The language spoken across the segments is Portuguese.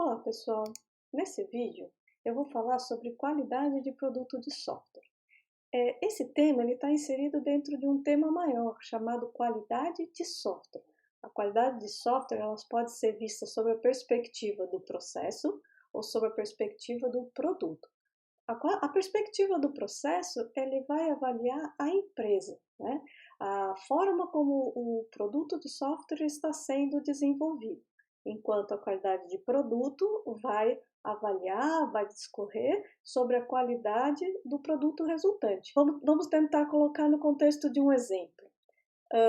Olá pessoal, nesse vídeo eu vou falar sobre qualidade de produto de software. Esse tema está inserido dentro de um tema maior chamado qualidade de software. A qualidade de software elas pode ser vista sob a perspectiva do processo ou sob a perspectiva do produto. A perspectiva do processo ele vai avaliar a empresa, né? A forma como o produto de software está sendo desenvolvido, enquanto a qualidade de produto vai avaliar, vai discorrer sobre a qualidade do produto resultante. Vamos tentar colocar no contexto de um exemplo.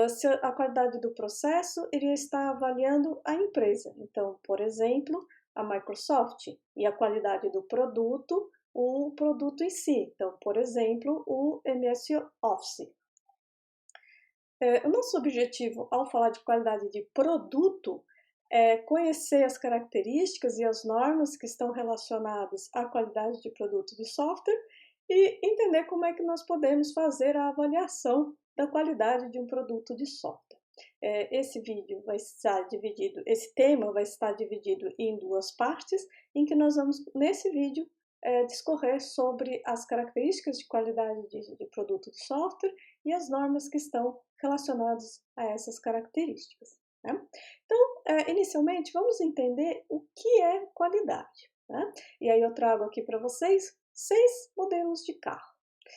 Se a qualidade do processo iria estar avaliando a empresa. Então, por exemplo, a Microsoft e a qualidade do produto, o produto em si. Então, por exemplo, o MS Office. O nosso objetivo ao falar de qualidade de produto é conhecer as características e as normas que estão relacionadas à qualidade de produto de software e entender como é que nós podemos fazer a avaliação da qualidade de um produto de software. Esse tema vai estar dividido em duas partes, em que nós vamos, nesse vídeo, discorrer sobre as características de qualidade de produto de software e as normas que estão relacionadas a essas características. Né? Então, inicialmente, vamos entender o que é qualidade. Né? E aí eu trago aqui para vocês 6 modelos de carro.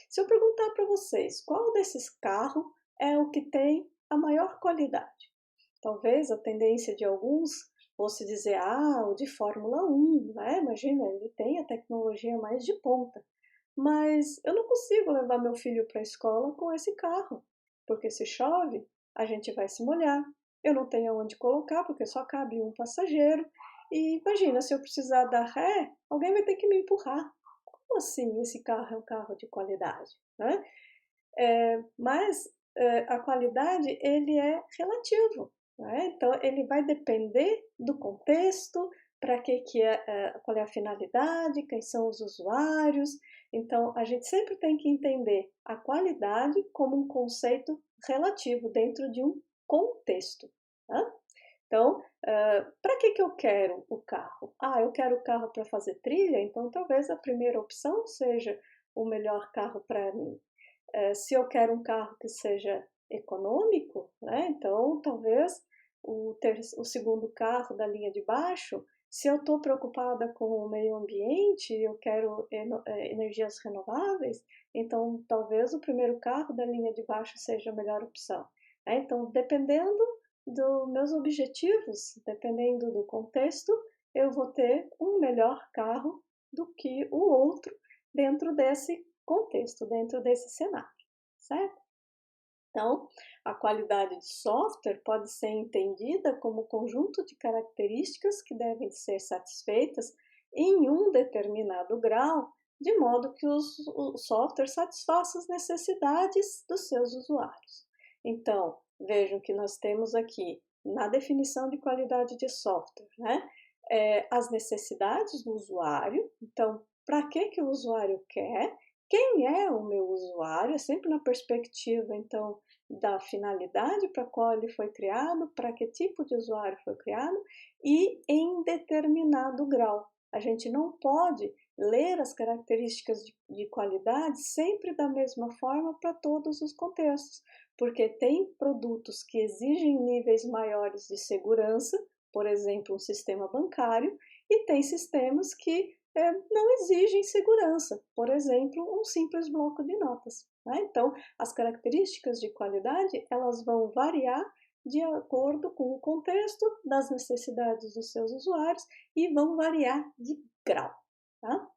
Se eu perguntar para vocês qual desses carros é o que tem a maior qualidade, talvez a tendência de alguns fosse dizer, o de Fórmula 1, né? Imagina, ele tem a tecnologia mais de ponta. Mas eu não consigo levar meu filho para a escola com esse carro, porque se chove, a gente vai se molhar. Eu não tenho onde colocar, porque só cabe um passageiro. E imagina, se eu precisar dar ré, alguém vai ter que me empurrar. Como assim esse carro é um carro de qualidade? Né? Mas a qualidade, ele é relativo. Né? Então, ele vai depender do contexto, para qual é a finalidade, quem são os usuários. Então, a gente sempre tem que entender a qualidade como um conceito relativo dentro de um contexto. Tá? Então, para que eu quero o carro? Eu quero o carro para fazer trilha, então talvez a primeira opção seja o melhor carro para mim. Se eu quero um carro que seja econômico, né, então talvez o segundo carro da linha de baixo. Se eu estou preocupada com o meio ambiente, eu quero energias renováveis, então talvez o primeiro carro da linha de baixo seja a melhor opção. Então, dependendo dos meus objetivos, dependendo do contexto, eu vou ter um melhor carro do que o outro dentro desse contexto, dentro desse cenário, certo? Então, a qualidade de software pode ser entendida como conjunto de características que devem ser satisfeitas em um determinado grau, de modo que o software satisfaça as necessidades dos seus usuários. Então, vejam que nós temos aqui, na definição de qualidade de software, né, as necessidades do usuário. Então, para que o usuário quer? Quem é o meu usuário? Sempre na perspectiva, então, da finalidade para qual ele foi criado, para que tipo de usuário foi criado e em determinado grau. A gente não pode ler as características de qualidade sempre da mesma forma para todos os contextos, porque tem produtos que exigem níveis maiores de segurança, por exemplo, um sistema bancário, e tem sistemas que não exigem segurança, por exemplo, um simples bloco de notas. Né? Então, as características de qualidade elas vão variar de acordo com o contexto das necessidades dos seus usuários e vão variar de grau. Tá?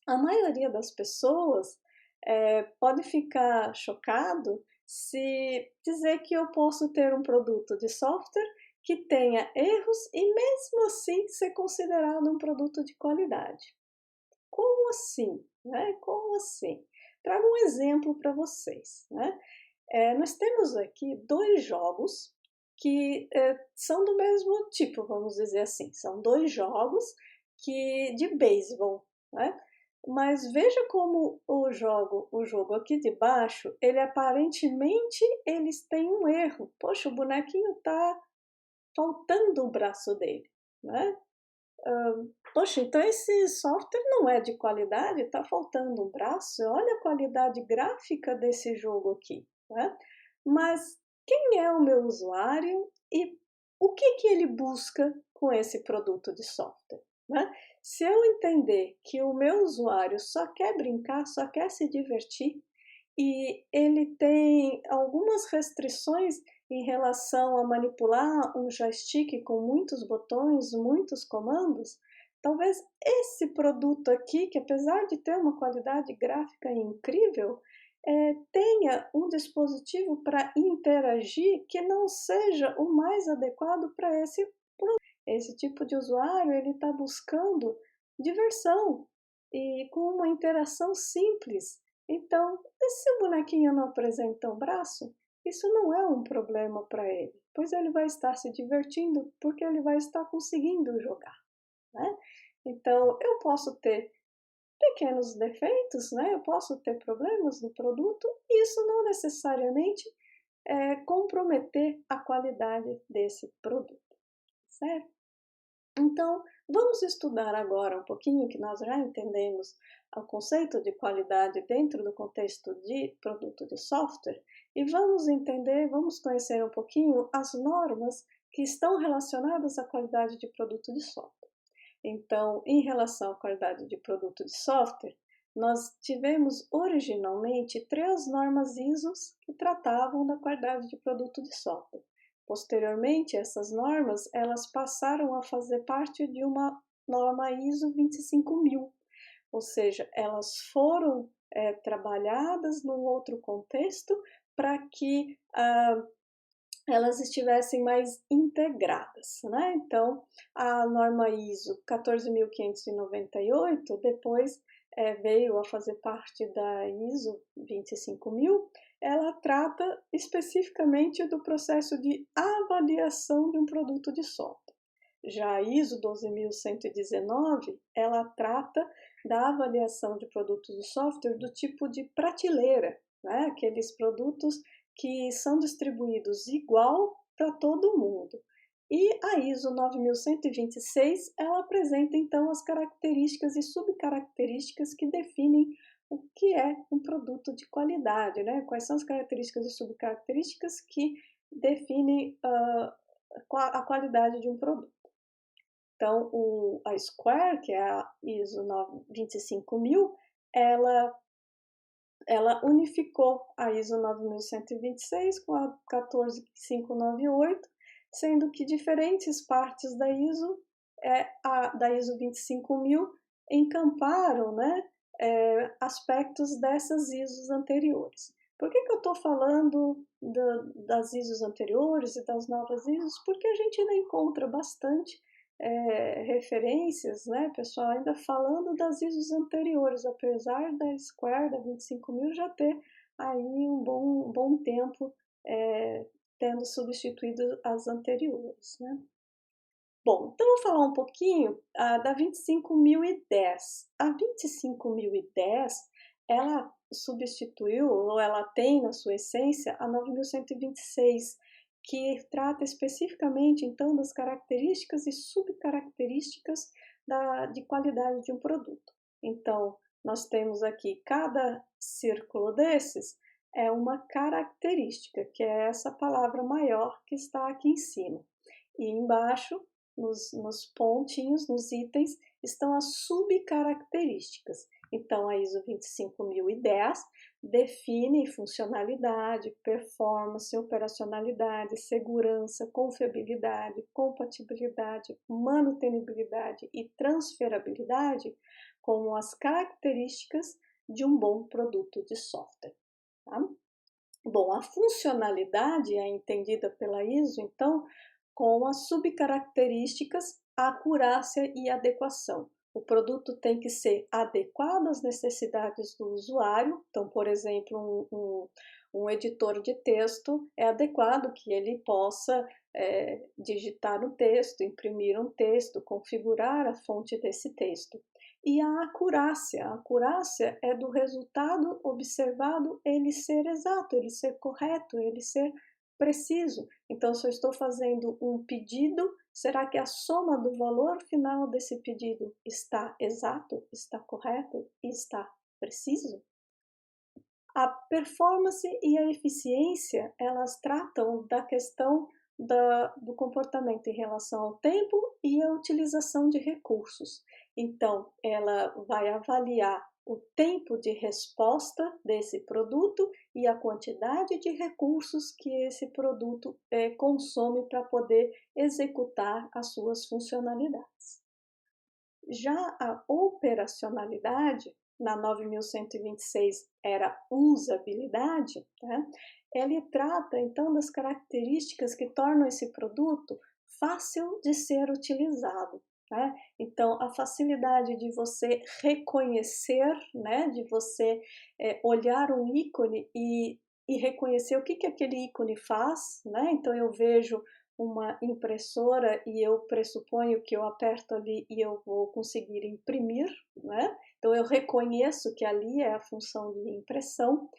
A maioria das pessoas pode ficar chocado se dizer que eu posso ter um produto de software que tenha erros e mesmo assim ser considerado um produto de qualidade. Como assim? Né? Como assim? Trago um exemplo para vocês. Né? Nós temos aqui 2 jogos que são do mesmo tipo, vamos dizer assim. São 2 jogos de beisebol. Né? Mas veja como o jogo aqui de baixo, ele aparentemente eles têm um erro. Poxa, o bonequinho está faltando o braço dele, né? Poxa, então esse software não é de qualidade, está faltando um braço, olha a qualidade gráfica desse jogo aqui, né? Mas quem é o meu usuário e o que ele busca com esse produto de software, né? Se eu entender que o meu usuário só quer brincar, só quer se divertir, e ele tem algumas restrições em relação a manipular um joystick com muitos botões, muitos comandos, talvez esse produto aqui, que apesar de ter uma qualidade gráfica incrível, tenha um dispositivo para interagir que não seja o mais adequado para esse tipo de usuário. Ele está buscando diversão e com uma interação simples. Então, se o bonequinho não apresenta um braço, isso não é um problema para ele, pois ele vai estar se divertindo porque ele vai estar conseguindo jogar, né? Então, eu posso ter pequenos defeitos, né? Eu posso ter problemas no produto e isso não necessariamente comprometer a qualidade desse produto, certo? Então, vamos estudar agora um pouquinho, que nós já entendemos o conceito de qualidade dentro do contexto de produto de software, e vamos entender, vamos conhecer um pouquinho as normas que estão relacionadas à qualidade de produto de software. Então, em relação à qualidade de produto de software, nós tivemos originalmente 3 normas ISO que tratavam da qualidade de produto de software. Posteriormente, essas normas elas passaram a fazer parte de uma norma ISO 25000, ou seja, elas foram trabalhadas num outro contexto para que elas estivessem mais integradas, né? Então, a norma ISO 14598 depois veio a fazer parte da ISO 25000. Ela trata especificamente do processo de avaliação de um produto de software. Já a ISO 12119, ela trata da avaliação de produtos de software do tipo de prateleira, né? Aqueles produtos que são distribuídos igual para todo mundo. E a ISO 9126, ela apresenta então as características e subcaracterísticas que definem o que é um produto de qualidade, né? Quais são as características e subcaracterísticas que definem a qualidade de um produto. Então, a Square, que é a ISO 25000, ela unificou a ISO 9126 com a 14598, sendo que diferentes partes da ISO, da ISO 25000, encamparam, né, aspectos dessas ISOs anteriores. Por que eu estou falando das ISOs anteriores e das novas ISOs? Porque a gente ainda encontra bastante referências, né, pessoal, ainda falando das ISOs anteriores, apesar da Square, da 25000, já ter aí um bom tempo tendo substituído as anteriores, né. Bom, então vou falar um pouquinho da 25010. A 25010, ela substituiu, ou ela tem na sua essência, a 9126, que trata especificamente, então, das características e subcaracterísticas de qualidade de um produto. Então, nós temos aqui, cada círculo desses é uma característica, que é essa palavra maior que está aqui em cima. E embaixo, nos pontinhos, nos itens, estão as subcaracterísticas. Então, a ISO 25010 define funcionalidade, performance, operacionalidade, segurança, confiabilidade, compatibilidade, manutenibilidade e transferabilidade como as características de um bom produto de software. Tá? Bom, a funcionalidade é entendida pela ISO, então, com as subcaracterísticas, acurácia e adequação. O produto tem que ser adequado às necessidades do usuário. Então, por exemplo, um editor de texto é adequado que ele possa digitar um texto, imprimir um texto, configurar a fonte desse texto. E a acurácia é do resultado observado ele ser exato, ele ser correto, ele ser preciso. Então, se eu estou fazendo um pedido Será que a soma do valor final desse pedido está exato, está correto e está preciso? A performance e a eficiência, elas tratam da questão do comportamento em relação ao tempo e à utilização de recursos. Então, ela vai avaliar o tempo de resposta desse produto e a quantidade de recursos que esse produto consome para poder executar as suas funcionalidades. Já a operacionalidade, na 9126 era usabilidade, né? Ele trata então das características que tornam esse produto fácil de ser utilizado. Né? Então, a facilidade de você reconhecer, né? De você olhar um ícone e reconhecer o que aquele ícone faz. Né? Então, eu vejo uma impressora e eu pressuponho que eu aperto ali e eu vou conseguir imprimir, né? Então eu reconheço que ali é a função de impressão.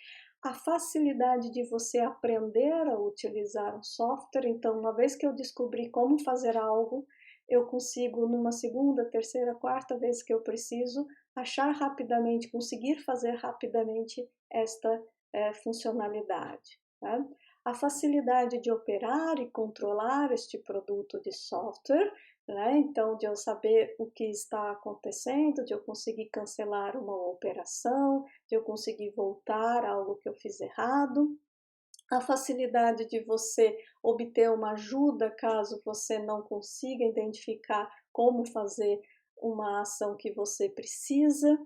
A facilidade de você aprender a utilizar um software, então uma vez que eu descobri como fazer algo, eu consigo numa segunda, terceira, quarta vez que eu preciso, achar rapidamente, conseguir fazer rapidamente esta funcionalidade. Né? A facilidade de operar e controlar este produto de software, né? Então, de eu saber o que está acontecendo, de eu conseguir cancelar uma operação, de eu conseguir voltar a algo que eu fiz errado. A facilidade de você obter uma ajuda caso você não consiga identificar como fazer uma ação que você precisa.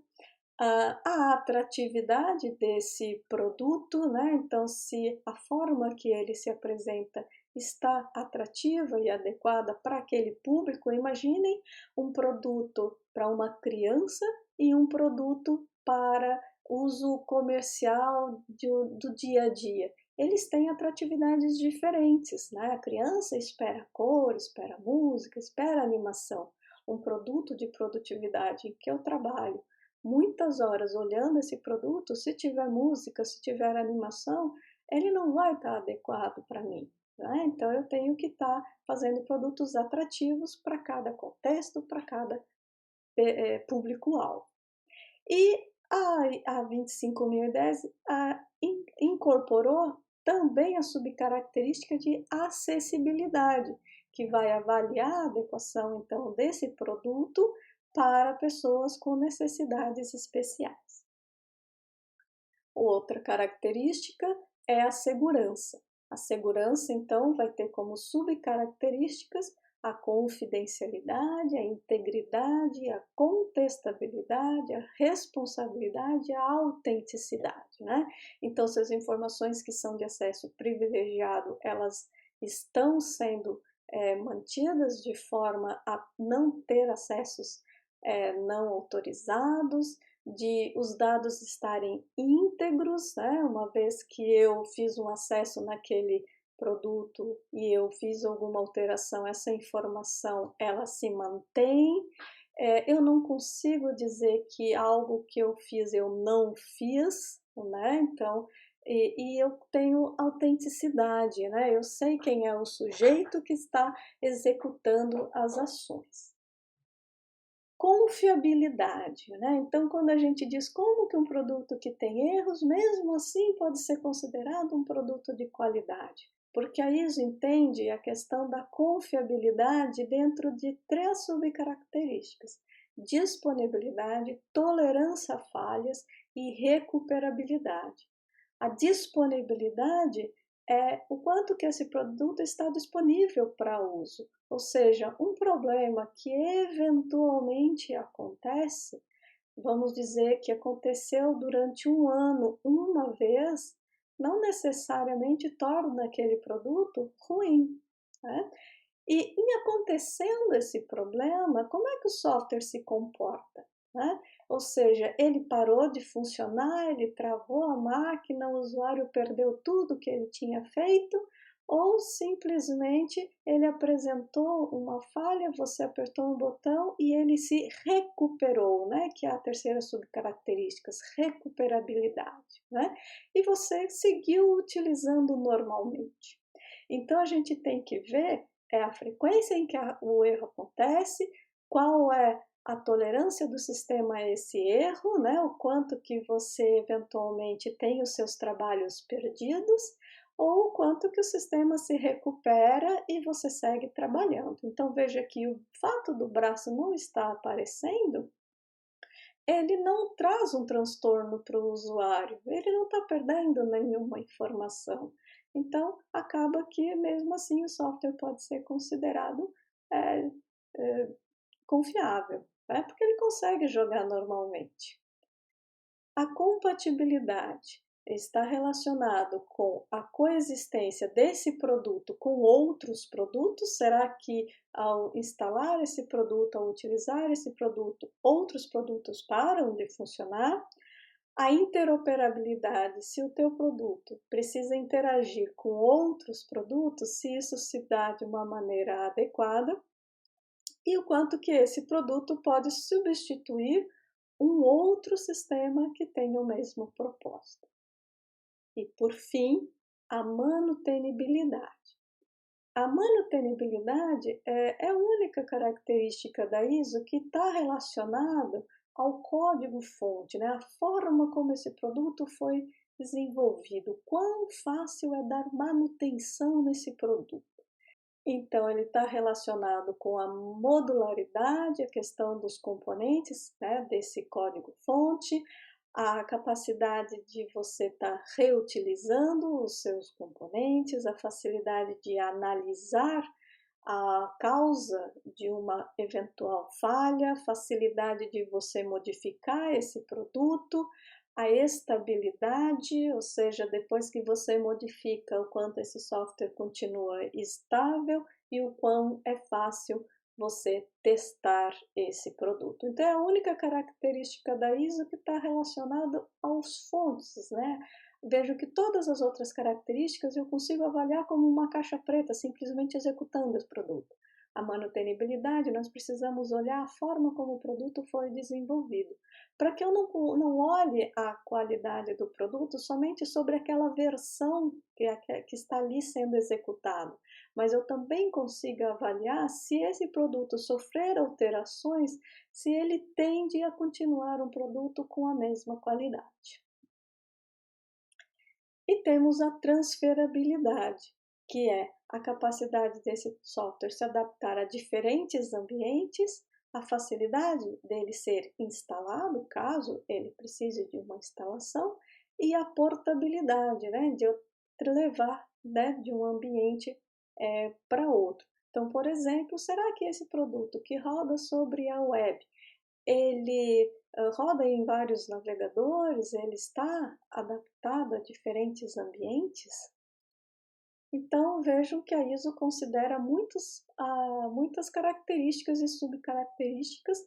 A atratividade desse produto, né? Então, se a forma que ele se apresenta está atrativa e adequada para aquele público, imaginem um produto para uma criança e um produto para uso comercial do dia a dia. Eles têm atratividades diferentes, né? A criança espera cor, espera música, espera animação. Um produto de produtividade em que eu trabalho muitas horas olhando esse produto, se tiver música, se tiver animação, ele não vai estar adequado para mim. Né? Então eu tenho que estar fazendo produtos atrativos para cada contexto, para cada público-alvo. E a 25010 incorporou também a subcaracterística de acessibilidade, que vai avaliar a adequação então desse produto para pessoas com necessidades especiais. Outra característica é a segurança. A segurança, então, vai ter como subcaracterísticas a confidencialidade, a integridade, a contestabilidade, a responsabilidade, a autenticidade, né? Então, se as informações que são de acesso privilegiado, elas estão sendo mantidas de forma a não ter acessos não autorizados, de os dados estarem íntegros, né? Uma vez que eu fiz um acesso naquele produto e eu fiz alguma alteração, essa informação ela se mantém. Eu não consigo dizer que algo que eu fiz eu não fiz, né? Então, e eu tenho autenticidade, né? Eu sei quem é o sujeito que está executando as ações. Confiabilidade, né? Então, quando a gente diz como que um produto que tem erros, mesmo assim pode ser considerado um produto de qualidade, porque a ISO entende a questão da confiabilidade dentro de 3 subcaracterísticas: disponibilidade, tolerância a falhas e recuperabilidade. A disponibilidade é o quanto que esse produto está disponível para uso. Ou seja, um problema que eventualmente acontece, vamos dizer que aconteceu durante um ano uma vez, não necessariamente torna aquele produto ruim. Né? E em acontecendo esse problema, como é que o software se comporta? Né? Ou seja, ele parou de funcionar, ele travou a máquina, o usuário perdeu tudo que ele tinha feito, ou simplesmente ele apresentou uma falha, você apertou um botão e ele se recuperou, né? Que é a terceira subcaracterística, recuperabilidade, né? E você seguiu utilizando normalmente. Então a gente tem que ver é a frequência em que o erro acontece, qual é a tolerância do sistema a esse erro, né? O quanto que você eventualmente tem os seus trabalhos perdidos, ou o quanto que o sistema se recupera e você segue trabalhando. Então veja que o fato do braço não estar aparecendo, ele não traz um transtorno para o usuário, ele não está perdendo nenhuma informação. Então, acaba que, mesmo assim, o software pode ser considerado é, é, confiável, né? Porque ele consegue jogar normalmente. A compatibilidade está relacionado com a coexistência desse produto com outros produtos? Será que ao instalar esse produto, ao utilizar esse produto, outros produtos param de funcionar? A interoperabilidade, se o teu produto precisa interagir com outros produtos, se isso se dá de uma maneira adequada, e o quanto que esse produto pode substituir um outro sistema que tenha o mesmo propósito. E, por fim, a manutenibilidade. A manutenibilidade é a única característica da ISO que está relacionada ao código-fonte, né? A forma como esse produto foi desenvolvido, quão fácil é dar manutenção nesse produto. Então, ele está relacionado com a modularidade, a questão dos componentes, né, desse código-fonte, a capacidade de você estar reutilizando os seus componentes, a facilidade de analisar a causa de uma eventual falha, facilidade de você modificar esse produto, a estabilidade, ou seja, depois que você modifica, o quanto esse software continua estável e o quão é fácil você testar esse produto. Então, é a única característica da ISO que está relacionada aos fontes, né? Vejo que todas as outras características eu consigo avaliar como uma caixa preta, simplesmente executando esse produto. A manutenibilidade, nós precisamos olhar a forma como o produto foi desenvolvido, para que eu não olhe a qualidade do produto somente sobre aquela versão que está ali sendo executada, mas eu também consiga avaliar se esse produto sofrer alterações, se ele tende a continuar um produto com a mesma qualidade. E temos a transferabilidade, que é a capacidade desse software se adaptar a diferentes ambientes, a facilidade dele ser instalado, caso ele precise de uma instalação, e a portabilidade, né, de eu levar, né, de um ambiente para outro. Então, por exemplo, será que esse produto que roda sobre a web, ele roda em vários navegadores, ele está adaptado a diferentes ambientes? Então, vejam que a ISO considera muitas características e subcaracterísticas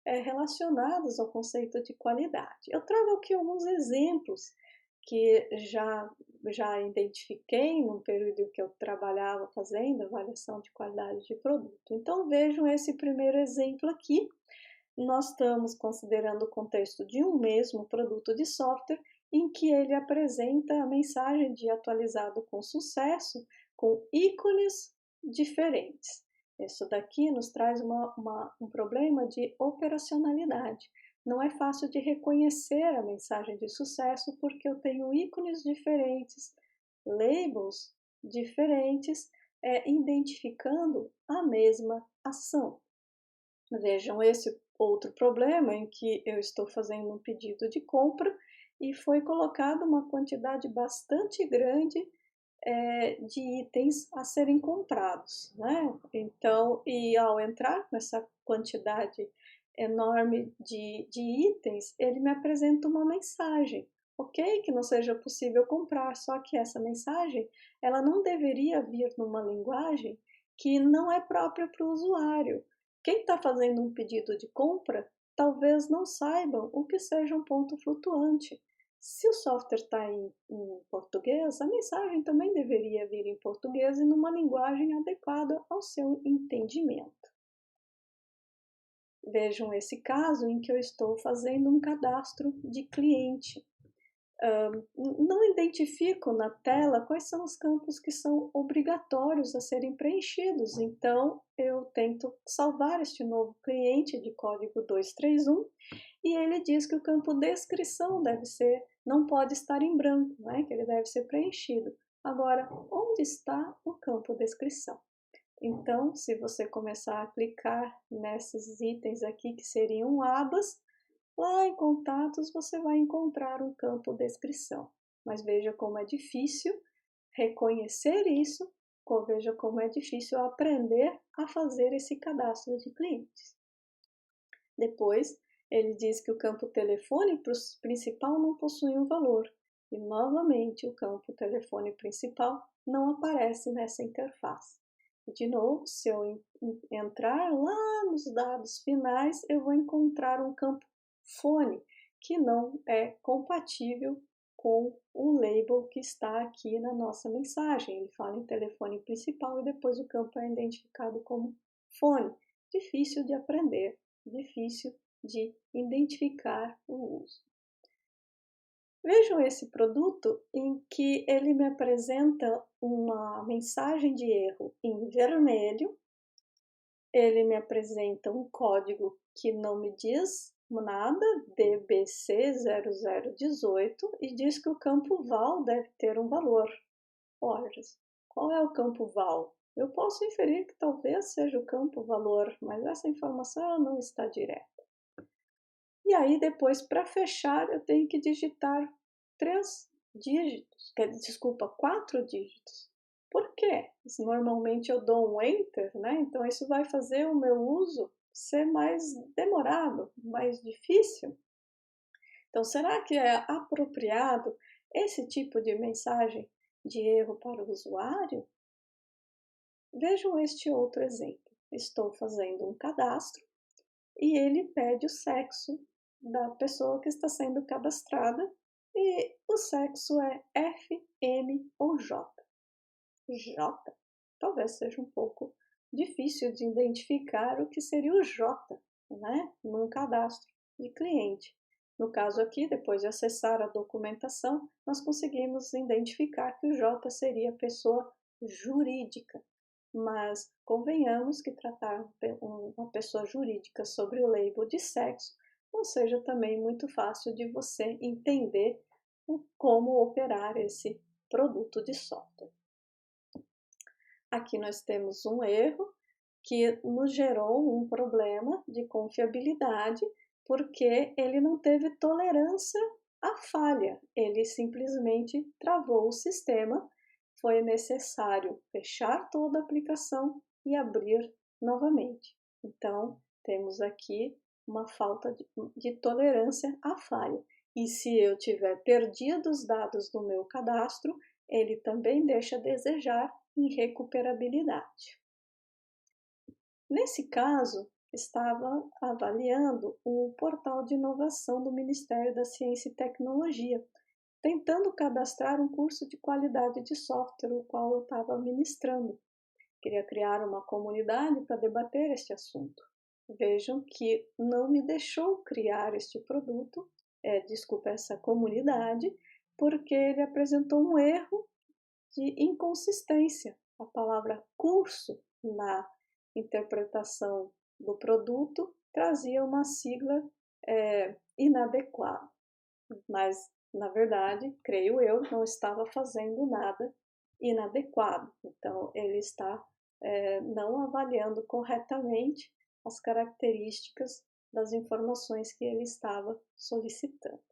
relacionadas ao conceito de qualidade. Eu trago aqui alguns exemplos que já identifiquei no período que eu trabalhava fazendo avaliação de qualidade de produto. Então, vejam esse primeiro exemplo aqui. Nós estamos considerando o contexto de um mesmo produto de software em que ele apresenta a mensagem de atualizado com sucesso com ícones diferentes. Isso daqui nos traz um problema de operacionalidade. Não é fácil de reconhecer a mensagem de sucesso porque eu tenho ícones diferentes, labels diferentes, identificando a mesma ação. Vejam esse outro problema em que eu estou fazendo um pedido de compra e foi colocada uma quantidade bastante grande de itens a serem comprados, né? Então, e ao entrar nessa quantidade enorme de itens, ele me apresenta uma mensagem. Ok, que não seja possível comprar, só que essa mensagem, ela não deveria vir numa linguagem que não é própria para o usuário. Quem está fazendo um pedido de compra talvez não saiba o que seja um ponto flutuante. Se o software está em português, a mensagem também deveria vir em português e numa linguagem adequada ao seu entendimento. Vejam esse caso em que eu estou fazendo um cadastro de cliente. não identifico na tela quais são os campos que são obrigatórios a serem preenchidos. Então, eu tento salvar este novo cliente de código 231 e ele diz que o campo descrição não pode estar em branco, né? Que ele deve ser preenchido. Agora, onde está o campo descrição? Então, se você começar a clicar nesses itens aqui que seriam abas, lá em contatos você vai encontrar um campo descrição. Mas veja como é difícil reconhecer isso, veja como é difícil aprender a fazer esse cadastro de clientes. Depois, ele diz que o campo telefone principal não possui um valor. E, novamente, o campo telefone principal não aparece nessa interface. E, de novo, se eu entrar lá nos dados finais, eu vou encontrar um campo fone, que não é compatível com o label que está aqui na nossa mensagem. Ele fala em telefone principal e depois o campo é identificado como fone. Difícil de aprender, difícil de identificar o uso. Vejam esse produto em que ele me apresenta uma mensagem de erro em vermelho, ele me apresenta um código que não me diz nada, DBC0018, e diz que o campo val deve ter um valor. Olha, qual é o campo val? Eu posso inferir que talvez seja o campo valor, mas essa informação não está direta. E aí depois, para fechar, eu tenho que digitar 4 dígitos. Por quê? Normalmente eu dou um Enter, né? Então isso vai fazer o meu uso ser mais demorado, mais difícil. Então, será que é apropriado esse tipo de mensagem de erro para o usuário? Vejam este outro exemplo. Estou fazendo um cadastro e ele pede o sexo da pessoa que está sendo cadastrada e o sexo é F, M ou J. J talvez seja um pouco difícil de identificar o que seria o J, né, num cadastro de cliente. No caso aqui, depois de acessar a documentação, nós conseguimos identificar que o J seria pessoa jurídica. Mas convenhamos que tratar uma pessoa jurídica sobre o label de sexo não seja também muito fácil de você entender como operar esse produto de software. Aqui nós temos um erro que nos gerou um problema de confiabilidade porque ele não teve tolerância à falha, ele simplesmente travou o sistema. Foi necessário fechar toda a aplicação e abrir novamente. Então, temos aqui uma falta de tolerância à falha. E se eu tiver perdido os dados do meu cadastro, ele também deixa a desejar em recuperabilidade. Nesse caso, estava avaliando o portal de inovação do Ministério da Ciência e Tecnologia, tentando cadastrar um curso de qualidade de software, o qual eu estava ministrando. Queria criar uma comunidade para debater este assunto. Vejam que não me deixou criar este produto, essa comunidade, porque ele apresentou um erro de inconsistência. A palavra curso na interpretação do produto trazia uma sigla inadequada, mas na verdade, creio eu, não estava fazendo nada inadequado. Então, ele está não avaliando corretamente as características das informações que ele estava solicitando.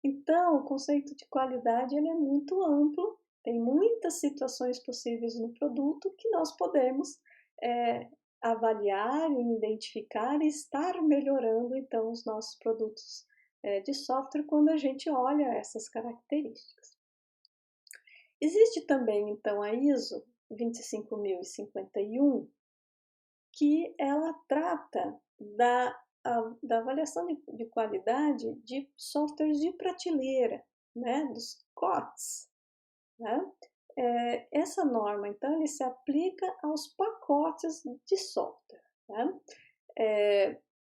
Então, o conceito de qualidade ele é muito amplo, tem muitas situações possíveis no produto que nós podemos avaliar, identificar e estar melhorando, então, os nossos produtos de software quando a gente olha essas características. Existe também, então, a ISO 25051, que ela trata da avaliação de qualidade de softwares de prateleira, né, dos COTS. Né? Essa norma, então, ele se aplica aos pacotes de software. Né?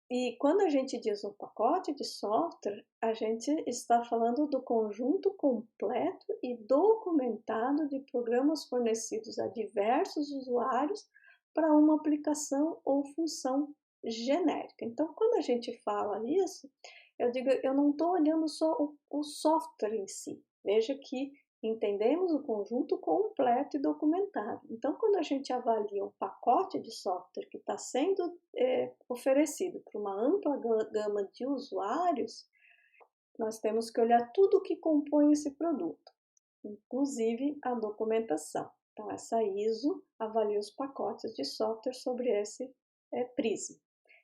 E quando a gente diz um pacote de software, a gente está falando do conjunto completo e documentado de programas fornecidos a diversos usuários para uma aplicação ou função genérica. Então, quando a gente fala isso, eu digo, eu não estou olhando só o software em si. Veja que entendemos o conjunto completo e documentado. Então, quando a gente avalia um pacote de software que está sendo oferecido para uma ampla gama de usuários, nós temos que olhar tudo o que compõe esse produto, inclusive a documentação. Então, essa ISO avalia os pacotes de software sobre esse prisma.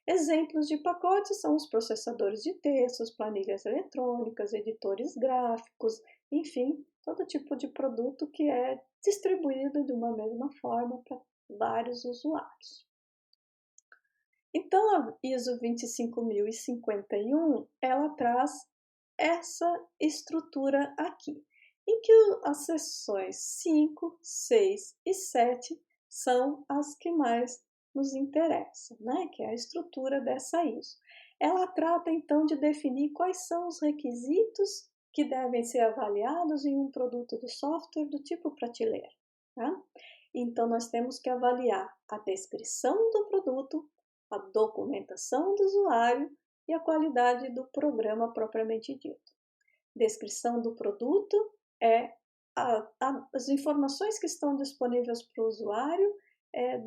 Exemplos de pacotes são os processadores de textos, planilhas eletrônicas, editores gráficos, enfim, todo tipo de produto que é distribuído de uma mesma forma para vários usuários. Então, a ISO 25051, ela traz essa estrutura aqui, em que as seções 5, 6 e 7 são as que mais nos interessam, né? Que é a estrutura dessa ISO. Ela trata então de definir quais são os requisitos que devem ser avaliados em um produto de software do tipo prateleira. Tá? Então, nós temos que avaliar a descrição do produto, a documentação do usuário e a qualidade do programa propriamente dito. Descrição do produto é as informações que estão disponíveis para o usuário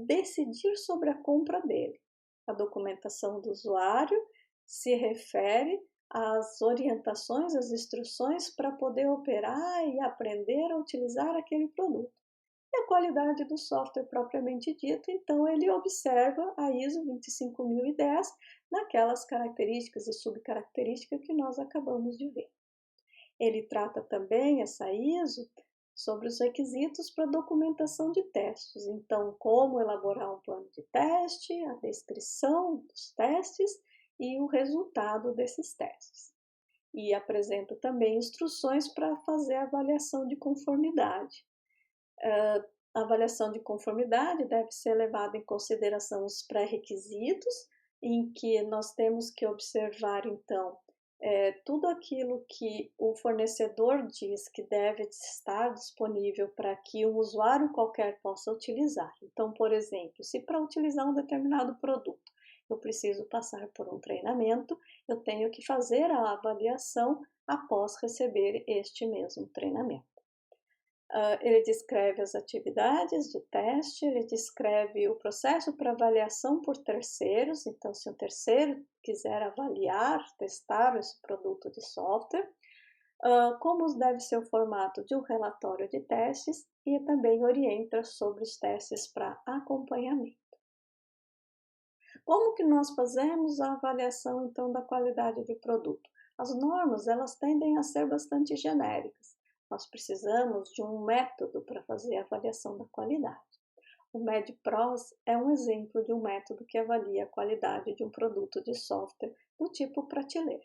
decidir sobre a compra dele. A documentação do usuário se refere às orientações, às instruções para poder operar e aprender a utilizar aquele produto. E a qualidade do software propriamente dito, então ele observa a ISO 25010 naquelas características e subcaracterísticas que nós acabamos de ver. Ele trata também, essa ISO, sobre os requisitos para documentação de testes. Então, como elaborar um plano de teste, a descrição dos testes e o resultado desses testes. E apresenta também instruções para fazer a avaliação de conformidade. A avaliação de conformidade deve ser levada em consideração os pré-requisitos, em que nós temos que observar, então, tudo aquilo que o fornecedor diz que deve estar disponível para que um usuário qualquer possa utilizar. Então, por exemplo, se para utilizar um determinado produto eu preciso passar por um treinamento, eu tenho que fazer a avaliação após receber este mesmo treinamento. Ele descreve as atividades de teste, ele descreve o processo para avaliação por terceiros, então se um terceiro quiser avaliar, testar esse produto de software, como deve ser o formato de um relatório de testes e também orienta sobre os testes para acompanhamento. Como que nós fazemos a avaliação então da qualidade do produto? As normas, elas tendem a ser bastante genéricas. Nós precisamos de um método para fazer a avaliação da qualidade. O MedPros é um exemplo de um método que avalia a qualidade de um produto de software do tipo prateleira.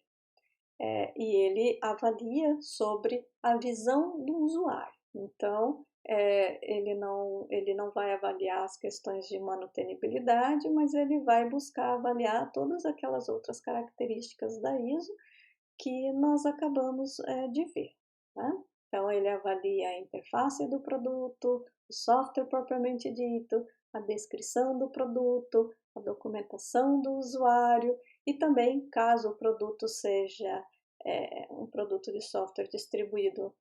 E ele avalia sobre a visão do usuário. Então, ele não vai avaliar as questões de manutenibilidade, mas ele vai buscar avaliar todas aquelas outras características da ISO que nós acabamos de ver. Né? Então, ele avalia a interface do produto, o software propriamente dito, a descrição do produto, a documentação do usuário e também, caso o produto seja um produto de software distribuído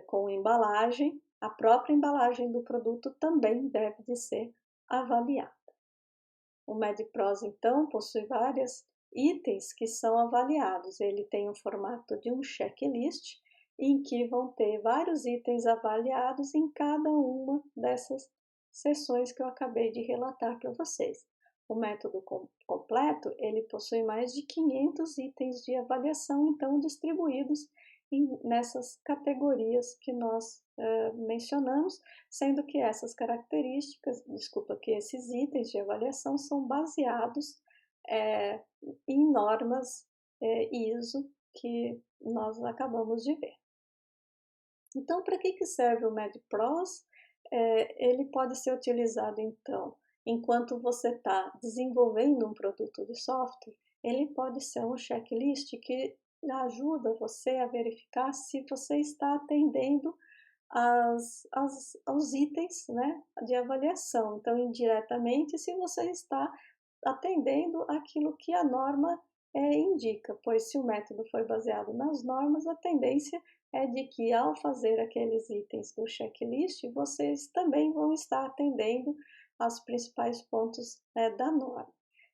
com embalagem, a própria embalagem do produto também deve de ser avaliada. O MedPros, então, possui vários itens que são avaliados. Ele tem o formato de um checklist, em que vão ter vários itens avaliados em cada uma dessas seções que eu acabei de relatar para vocês. O método completo, ele possui mais de 500 itens de avaliação, então, distribuídos nessas categorias que nós mencionamos, sendo que essas características, que esses itens de avaliação são baseados em normas ISO que nós acabamos de ver. Então, para que serve o MedPros? Ele pode ser utilizado, então, enquanto você está desenvolvendo um produto de software, ele pode ser um checklist que ajuda você a verificar se você está atendendo aos itens, né, de avaliação. Então, indiretamente, se você está atendendo aquilo que a norma indica, pois se o método foi baseado nas normas, a tendência é de que ao fazer aqueles itens do checklist, vocês também vão estar atendendo aos principais pontos da norma.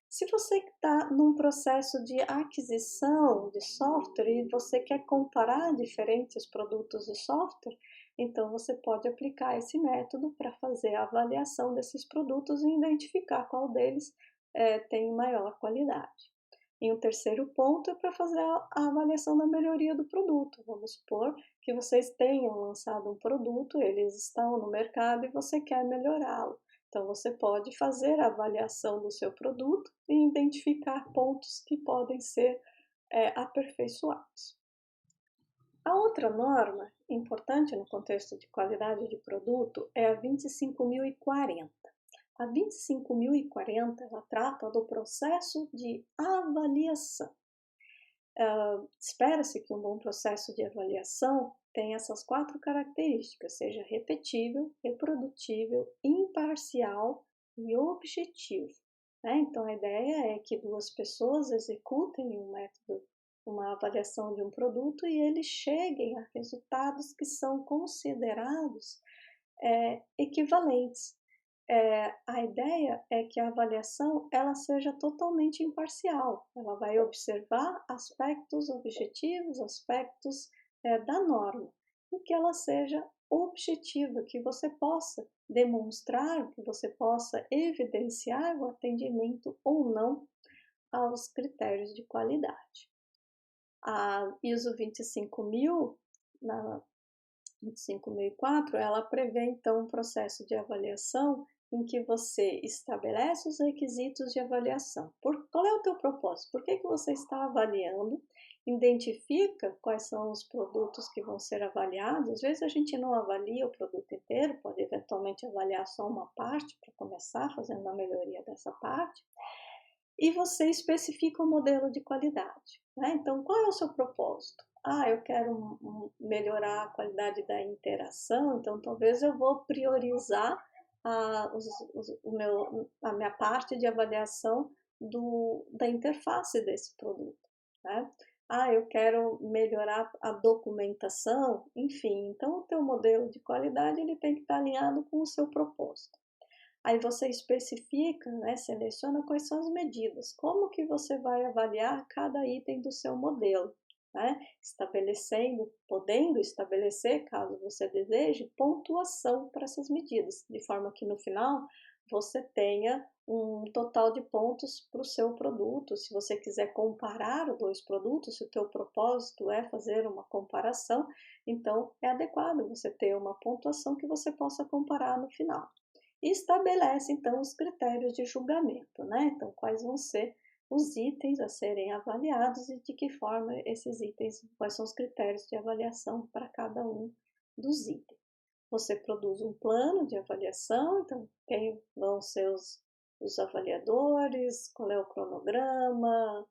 Se você está num processo de aquisição de software e você quer comparar diferentes produtos de software, então você pode aplicar esse método para fazer a avaliação desses produtos e identificar qual deles tem maior qualidade. E um terceiro ponto é para fazer a avaliação da melhoria do produto. Vamos supor que vocês tenham lançado um produto, eles estão no mercado e você quer melhorá-lo. Então, você pode fazer a avaliação do seu produto e identificar pontos que podem ser aperfeiçoados. A outra norma importante no contexto de qualidade de produto é a 25040. A 25040 ela trata do processo de avaliação. Espera-se que um bom processo de avaliação tenha essas 4 características, seja repetível, reprodutível, imparcial e objetivo. Né? Então, a ideia é que 2 pessoas executem um método, uma avaliação de um produto e eles cheguem a resultados que são considerados equivalentes. A ideia é que a avaliação ela seja totalmente imparcial, ela vai observar aspectos objetivos, aspectos da norma, e que ela seja objetiva, que você possa demonstrar, que você possa evidenciar o atendimento ou não aos critérios de qualidade. A ISO 25000, na 25004, ela prevê então um processo de avaliação em que você estabelece os requisitos de avaliação. Qual é o teu propósito? Por que você está avaliando? Identifica quais são os produtos que vão ser avaliados. Às vezes a gente não avalia o produto inteiro, pode eventualmente avaliar só uma parte para começar fazendo a melhoria dessa parte. E você especifica o modelo de qualidade. Né? Então, qual é o seu propósito? Eu quero melhorar a qualidade da interação, então talvez eu vou priorizar a minha parte de avaliação da interface desse produto. Né? Eu quero melhorar a documentação, enfim. Então, o teu modelo de qualidade ele tem que estar alinhado com o seu propósito. Aí você especifica, né, seleciona quais são as medidas, como que você vai avaliar cada item do seu modelo, né? Podendo estabelecer, caso você deseje, pontuação para essas medidas, de forma que no final você tenha um total de pontos para o seu produto. Se você quiser comparar os 2 produtos, se o teu propósito é fazer uma comparação, então é adequado você ter uma pontuação que você possa comparar no final. E estabelece, então, os critérios de julgamento, né? Então, quais vão ser os itens a serem avaliados e de que forma esses itens, quais são os critérios de avaliação para cada um dos itens. Você produz um plano de avaliação, então, quem vão ser os avaliadores, qual é o cronograma,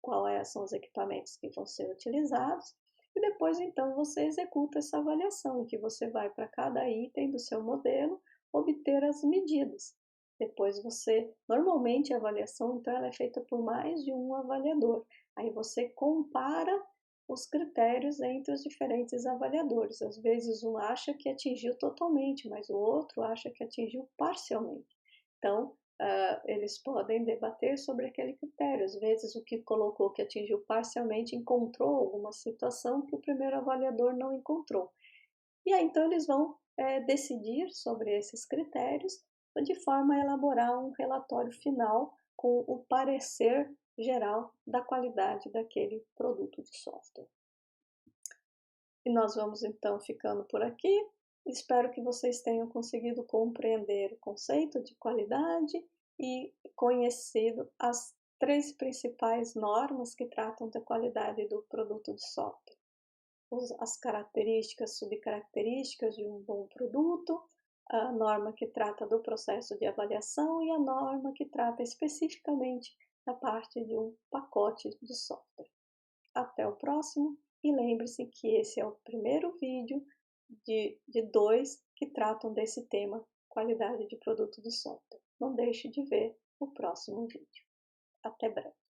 quais são os equipamentos que vão ser utilizados, e depois, então, você executa essa avaliação, em que você vai para cada item do seu modelo, obter as medidas. Depois normalmente a avaliação então ela é feita por mais de um avaliador. Aí você compara os critérios entre os diferentes avaliadores. Às vezes um acha que atingiu totalmente, mas o outro acha que atingiu parcialmente. Então, eles podem debater sobre aquele critério. Às vezes o que colocou que atingiu parcialmente encontrou alguma situação que o primeiro avaliador não encontrou. E aí então eles vão decidir sobre esses critérios de forma a elaborar um relatório final com o parecer geral da qualidade daquele produto de software. E nós vamos então ficando por aqui. Espero que vocês tenham conseguido compreender o conceito de qualidade e conhecido as 3 principais normas que tratam da qualidade do produto de software. As características, subcaracterísticas de um bom produto, a norma que trata do processo de avaliação e a norma que trata especificamente na parte de um pacote de software. Até o próximo e lembre-se que esse é o primeiro vídeo de 2 que tratam desse tema, qualidade de produto de software. Não deixe de ver o próximo vídeo. Até breve.